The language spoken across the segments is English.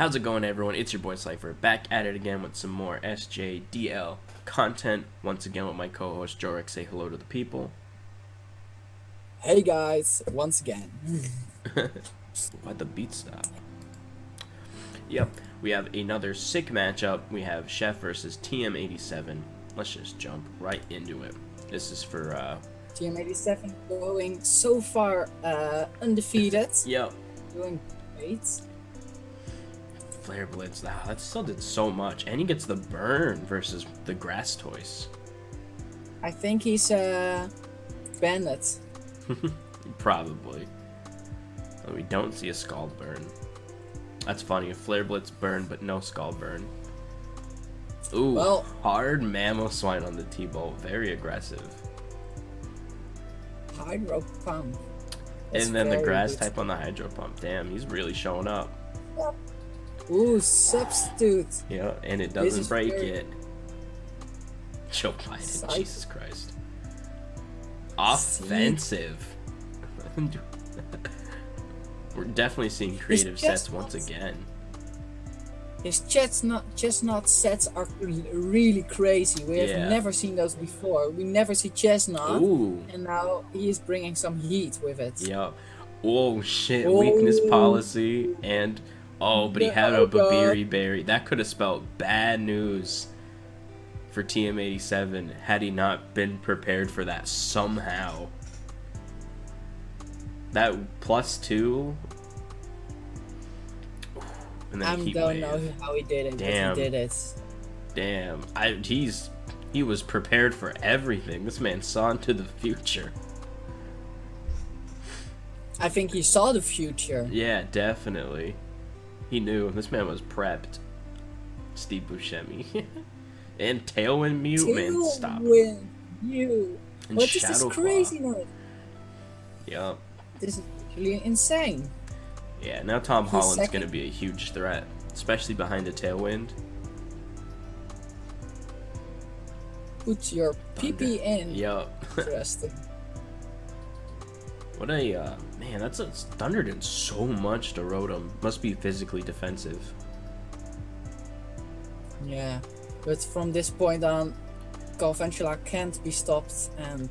How's it going, everyone? It's your boy Slifer, back at it again with some more SJDL content. Once again with my co-host Jorek. Say hello to the people. Hey guys, once again. Why'd the beat stop? Yep, we have another sick matchup. We have Chef versus TM87. Let's just jump right into it. This is for TM87 going so far undefeated. Yep. Doing great. Flare Blitz. Wow, that still did so much. And he gets the burn versus the grass toys. I think he's bandit. Probably. Oh, we don't see a scald burn. That's funny. A Flare Blitz burn, but no scald burn. Ooh, well, hard mammo swine on the T-bolt. Very aggressive. Hydro pump. That's and then the grass type on the hydro pump. Damn, he's really showing up. Yep. Ooh, substitute. Yeah, and it doesn't break it. Choke Biden, Jesus Christ. Offensive. We're definitely seeing creative sets once again. His chestnut sets are really crazy. We have never seen those before. We never see chestnut. Ooh. And now he is bringing some heat with it. Yeah. Oh shit, weakness policy and... Oh, but he had a Babiri Berry. That could have spelled bad news for TM87 had he not been prepared for that somehow. That +2. And then I don't know how he did it. Damn. But he did it. Damn. He was prepared for everything. This man saw into the future. I think he saw the future. Yeah, definitely. He knew. This man was prepped. Steve Buscemi. And Tailwind Mute, man, stop. Tailwind Mute. What is this craziness? Yup. This is actually insane. Yeah, now Tom Holland's going to be a huge threat. Especially behind a Tailwind. Put your PP in. Yup. Interesting. What a, man, that's Thunder did so much to Rotom. Must be physically defensive. Yeah, but from this point on, Galvantula can't be stopped, and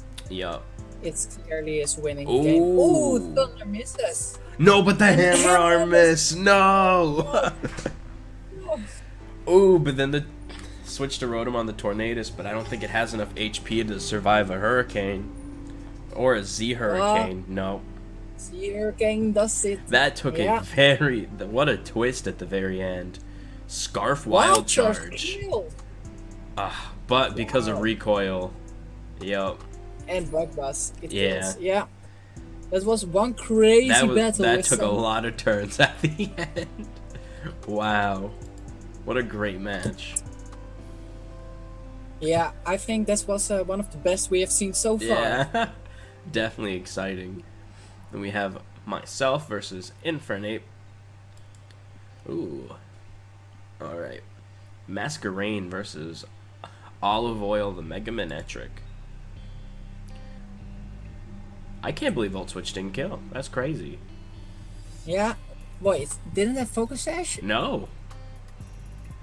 it's clearly his winning game. Oh, Thunder misses. No, but the hammer arm miss. No. Oh, but then the switch to Rotom on the Tornadus, but I don't think it has enough HP to survive a Hurricane. Or a Z Hurricane. No. Z Hurricane does it. That took a very... What a twist at the very end. Scarf Wild Charge. But because of recoil. Yep. And Bug Buzz. Yeah. That was one crazy battle. That took a lot of turns at the end. Wow. What a great match. Yeah, I think this was one of the best we have seen so far. Yeah. Definitely exciting. Then we have myself versus Infernape. Ooh. Alright. Masquerain versus Olive Oil the Mega Manetric. I can't believe Volt Switch didn't kill. That's crazy. Yeah. Wait, didn't that Focus Sash? No.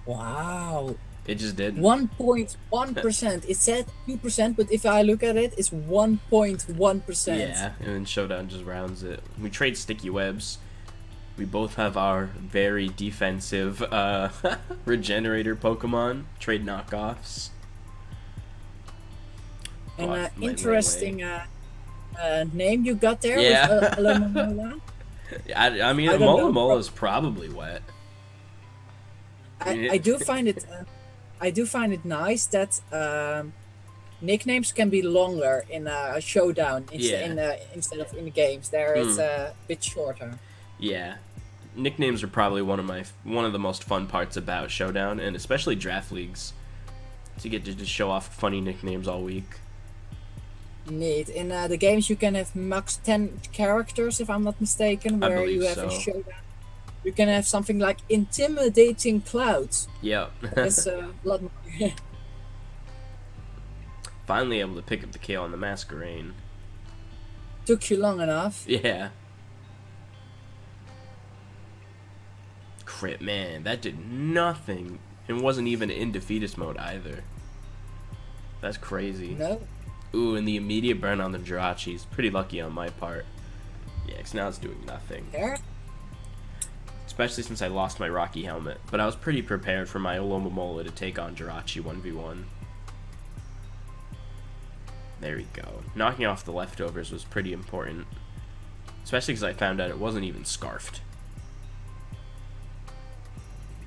Wow. It just didn't. 1.1%. It said 2%, but if I look at it, it's 1.1%. Yeah, and then Showdown just rounds it. We trade Sticky Webs. We both have our very defensive Regenerator Pokemon. Trade knockoffs. And interesting name you got there. Yeah. With Alomomola. I mean, Alomomola is probably wet. I do find it. I do find it nice that nicknames can be longer in a showdown instead of in the games. There it's a bit shorter. Yeah, nicknames are probably one of the most fun parts about Showdown, and especially draft leagues. So you get to just show off funny nicknames all week. Neat. In the games you can have max 10 characters, if I'm not mistaken, where you have a showdown. You can have something like Intimidating Clouds. Yeah. That's a lot more. Finally able to pick up the KO on the Masquerain. Took you long enough. Yeah. crit, man. That did nothing. It wasn't even in defeatist mode either. That's crazy. No. Ooh, and the immediate burn on the Jirachi is pretty lucky on my part. Yeah, because now it's doing nothing. There? Especially since I lost my Rocky helmet. But I was pretty prepared for my Olomomola to take on Jirachi 1v1. There we go. Knocking off the leftovers was pretty important. Especially because I found out it wasn't even scarfed.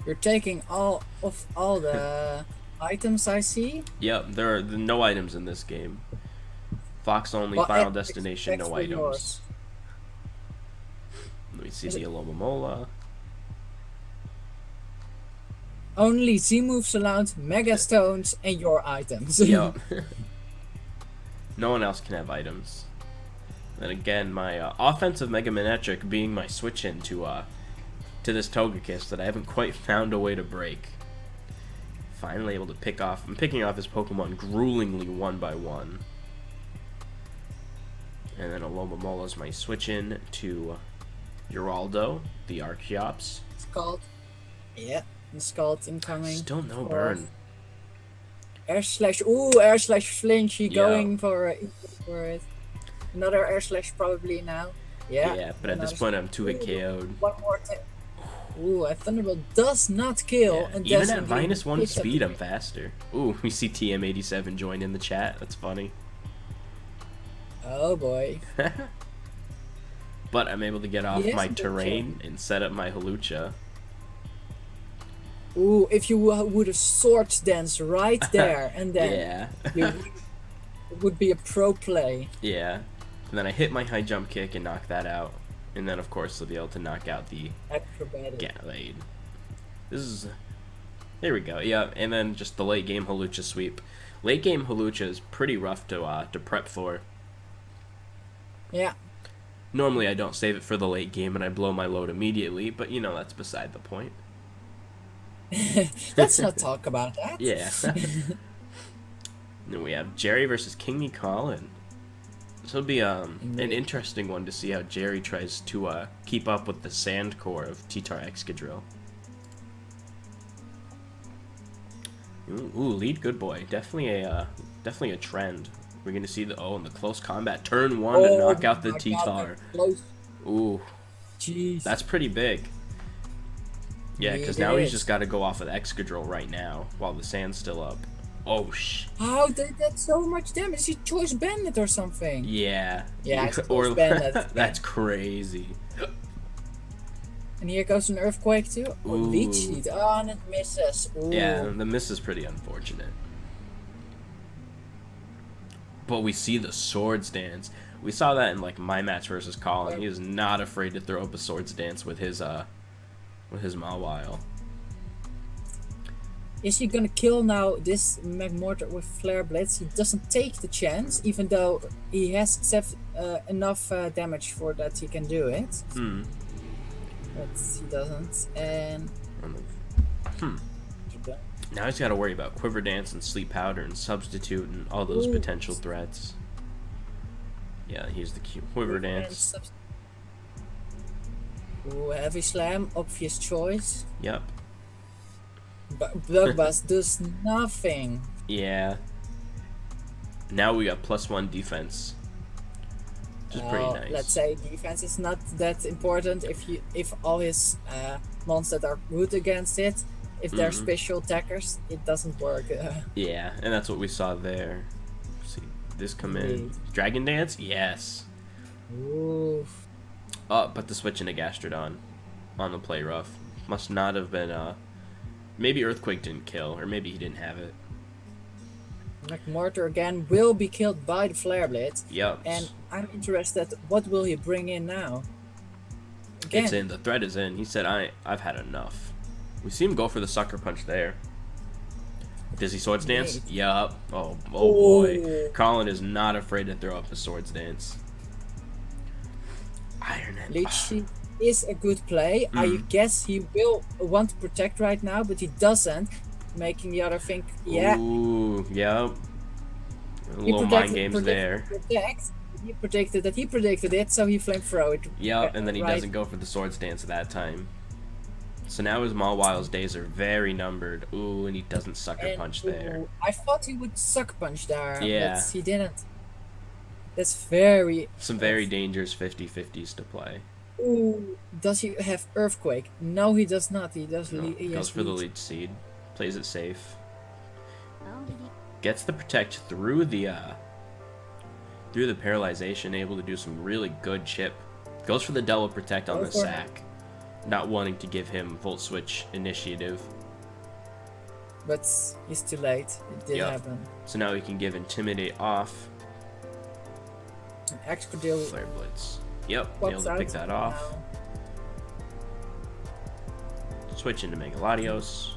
You're taking all the items I see? Yep, there are no items in this game. Fox only, Well, Final Destination, no for items. yours. Let me see the Olomomola. Only Z moves allowed, Mega Stones, and your items. Yep. No one else can have items. And again, my offensive Mega Manetric being my switch in to this Togekiss that I haven't quite found a way to break. Finally able to pick off. I'm picking off his Pokemon gruelingly one by one. And then Alomamola's my switch in to Geraldo, the Archeops. Scald. Yeah, the Scald incoming. Still no burn. Air slash. Ooh, air slash flinchy going for it. Another air slash probably now. Yeah. Yeah, but at this point I'm 2-hit KO'd. One more time. Ooh, a Thunderbolt does not kill. Yeah. And Even at -1 picks up speed, the- I'm faster. Ooh, we see TM87 join in the chat. That's funny. Oh boy. But I'm able to get off Yes, my good terrain and set up my Hawlucha. Ooh, if you would have Swords Dance right there and then Yeah. it would be a pro play. Yeah. And then I hit my high jump kick and knock that out. And then, of course, to be able to knock out the Acrobatic. Gallade. This is... There we go. Yeah, and then just the late game Hawlucha sweep. Late game Hawlucha is pretty rough to prep for. Yeah. Normally I don't save it for the late game and I blow my load immediately, but you know, that's beside the point. Let's not talk about that. Yeah. Then we have Jerry versus King Colin. This will be an interesting one to see how Jerry tries to keep up with the sand core of T-Tar Excadrill. Ooh, lead good boy. Definitely a trend. We're gonna see in the close combat turn 1 to knock out the my T-Tar. God, close. Ooh, Jeez. that's pretty big. Yeah, because It now he's is. just got to go off of Excadrill right now while the sand's still up. Oh, How did that so much damage? Is he Choice Bandit or something? Yeah. Yeah, it's Or Choice Bandit. that's crazy. And here goes an Earthquake too. Oh, Ooh. Leech Seed. Oh, and it misses. Ooh. Yeah, the miss is pretty unfortunate. But we see the Swords Dance. We saw that in like my match versus Colin. He is not afraid to throw up a Swords Dance with his Mawile. Is he gonna kill now this Magmortar with Flare Blitz? He doesn't take the chance, even though he has enough damage for that he can do it. Hmm. But he doesn't. And Now he's got to worry about Quiver Dance and Sleep Powder and Substitute and all those Ooh. potential threats. Yeah, here's the Quiver Dance. Ooh, Heavy Slam, obvious choice. Yep. But Bloodbath does nothing. Yeah. Now we got +1 defense, which is pretty nice. Let's say defense is not that important if all his monsters are good against it. If they're special attackers, it doesn't work. Yeah, and that's what we saw there. Let's see this come in. Dragon Dance? Yes. Ooh. Oh, but the switch into Gastrodon on the play rough. Must not have been, maybe Earthquake didn't kill, or maybe he didn't have it. Magmortar again will be killed by the Flare Blitz. Yep. And I'm interested, what will he bring in now? Again. It's in. The threat is in. He said, I've had enough. We see him go for the Sucker Punch there. Does he Swords Dance? Great. Yup. Oh boy. Colin is not afraid to throw up the Swords Dance. Iron Head. Leech Seed is a good play. I guess he will want to protect right now, but he doesn't. Making the other think, yeah. Ooh, yep. A He little mind games there. Protect. He predicted it, so he Flame Throw it. Yep, and then he right. doesn't go for the Swords Dance that time. So now his Mawwile's days are very numbered. Ooh, and he doesn't sucker punch there. I thought he would sucker punch there, Yeah. but he didn't. That's very... Some very dangerous 50-50s to play. Ooh, does he have Earthquake? No, he does not. He does. No, He goes has for the Yeet. lead seed. Plays it safe. Gets the protect through the paralyzation, able to do some really good chip. Goes for the double protect on the sack, not wanting to give him Volt Switch initiative. But he's too late. It did happen. So now he can give Intimidate off. An Excadrill. Flare Blitz. Yep, able to pick that off. Switch into Mega Latios.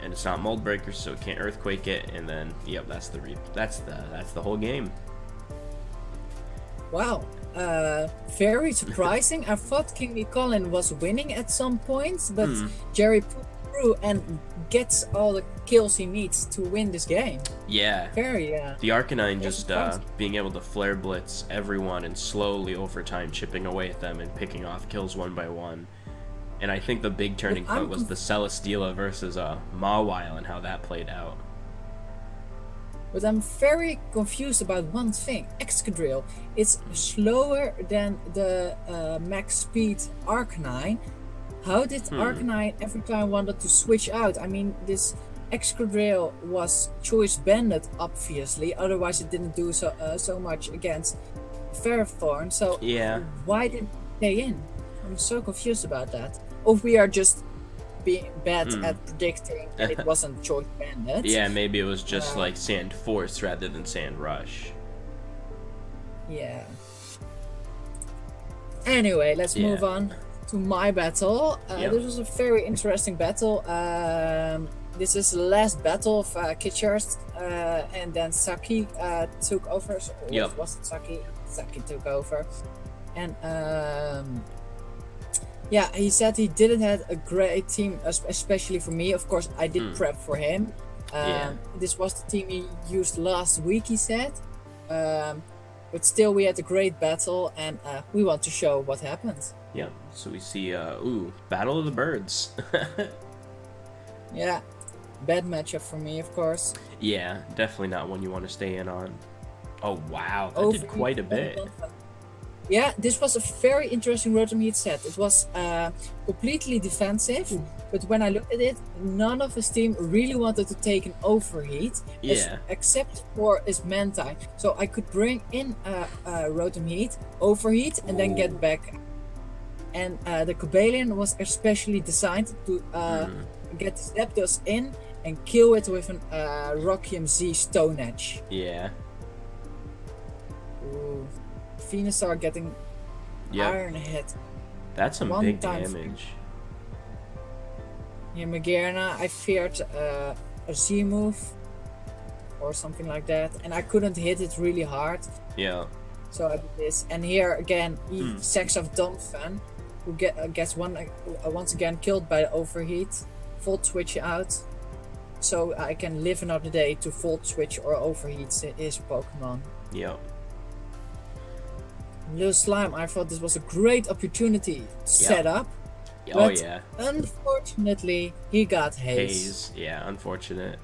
And it's not Mold Breaker, so it can't Earthquake it. And then, yep, that's the whole game. Wow, very surprising. I thought King Colin was winning at some points, but Jerry put through and gets all the kills he needs to win this game. Yeah. Very, The Arcanine just being able to Flare Blitz everyone and slowly over time chipping away at them and picking off kills one by one. And I think the big turning point was the Celesteela versus Mawile and how that played out. But I'm very confused about one thing. Excadrill, it's slower than the max speed Arcanine. How did Arcanine every time wanted to switch out? I mean, this Excadrill was choice banded, obviously. Otherwise, it didn't do so much against Ferrothorn. So why did they stay in? I'm so confused about that. Or we are just being bad at predicting that it wasn't choice banded. Yeah, maybe it was just like Sand Force rather than Sand Rush. Yeah. Anyway, let's move on to my battle. This was a very interesting battle. This is the last battle of Kitchers, and then Saki took over. So was it Saki? Saki took over. And yeah, he said he didn't have a great team, especially for me. Of course, I did prep for him. This was the team he used last week, he said. But still, we had a great battle, and we want to show what happened. Yeah, so we see, Battle of the Birds. Yeah, bad matchup for me, of course. Yeah, definitely not one you want to stay in on. Oh, wow, that did quite a bit. Yeah, this was a very interesting Rotom Heat set. It was completely defensive, but when I looked at it, none of his team really wanted to take an overheat, except for his Mantine. So I could bring in Rotom Heat, overheat, and then get back. And the Cobalion was especially designed to get Zapdos in and kill it with an Rockium Z Stone Edge. Yeah. Ooh. Venusaur getting Iron Head. That's some big damage. Yeah, Magearna, I feared a Z move or something like that, and I couldn't hit it really hard. Yeah. So I did this, and here again, he sacks of Donphan, who gets once again killed by the overheat. Volt switch out, so I can live another day to Volt switch or overheat his Pokemon. Yeah. Little Slime, I thought this was a great opportunity to set up. Oh but unfortunately, he got Haze. Yeah, unfortunate.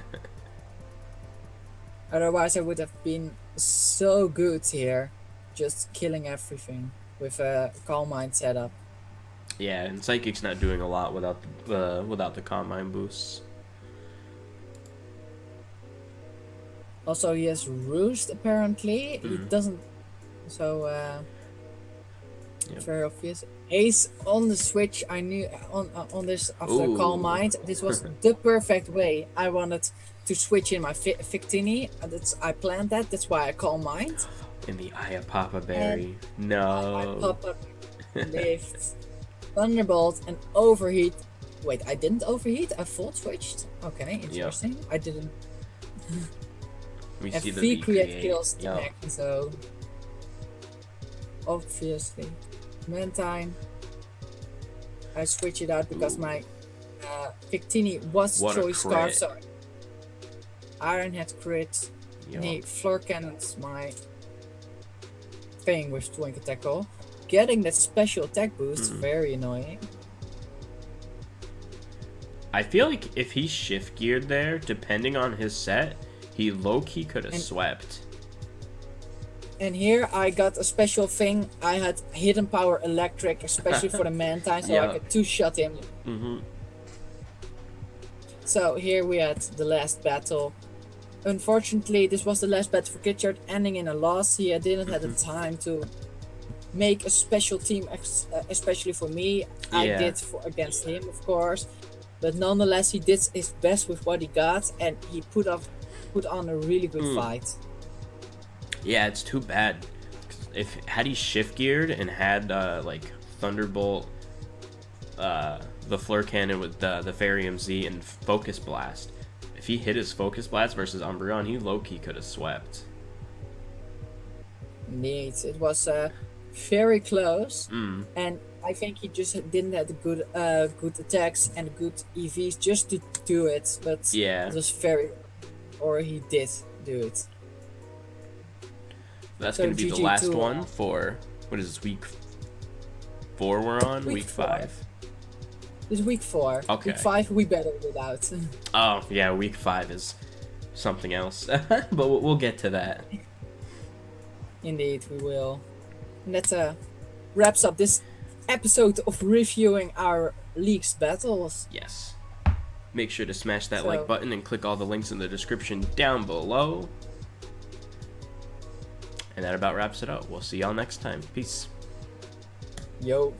Otherwise, I would have been so good here, just killing everything with a Calm Mind setup. Yeah, and Psychic's not doing a lot without the Calm Mind boosts. Also, he has Roost apparently. He doesn't. So very obvious. Ace on the switch. I knew on this after Calm Mind. This was the perfect way. I wanted to switch in my Victini. I planned that. That's why I Calm Mind. In the Aya Papa Berry. No. Papa lived. Thunderbolt and overheat. Wait, I didn't overheat. I Volt switched. Okay, interesting. I didn't. We and see the V-Create kills the neck, so obviously. Mantine. I switch it out because my Victini was choice scarf, so Iron Head crit. And he floor cannons my thing with Twinkle Tackle. Getting that special attack boost, very annoying. I feel like if he shift geared there, depending on his set, he low-key could have swept. And here I got a special thing. I had hidden power electric, especially for the man time, so I could two-shot him. Mm-hmm. So here we had the last battle. Unfortunately, this was the last battle for Kitchard, ending in a loss. He didn't have the time to make a special team, especially for me. I did against him, of course. But nonetheless, he did his best with what he got, and he put on a really good fight. Yeah, it's too bad. Had he shift geared and had like Thunderbolt, the Fleur Cannon with the Fairy Z and Focus Blast, if he hit his Focus Blast versus Umbreon, he low-key could have swept. Indeed, it was very close, and I think he just didn't have the good attacks and good EVs just to do it. But it was he did do it. That's going to be the last one for, what is this, week 4 we're on? Week 5. This is week 4. Okay. Week 5 we battled it out. Oh, yeah, week 5 is something else. But we'll get to that. Indeed, we will. And that wraps up this episode of reviewing our league's battles. Yes. Make sure to smash that like button and click all the links in the description down below. And that about wraps it up. We'll see y'all next time. Peace. Yo.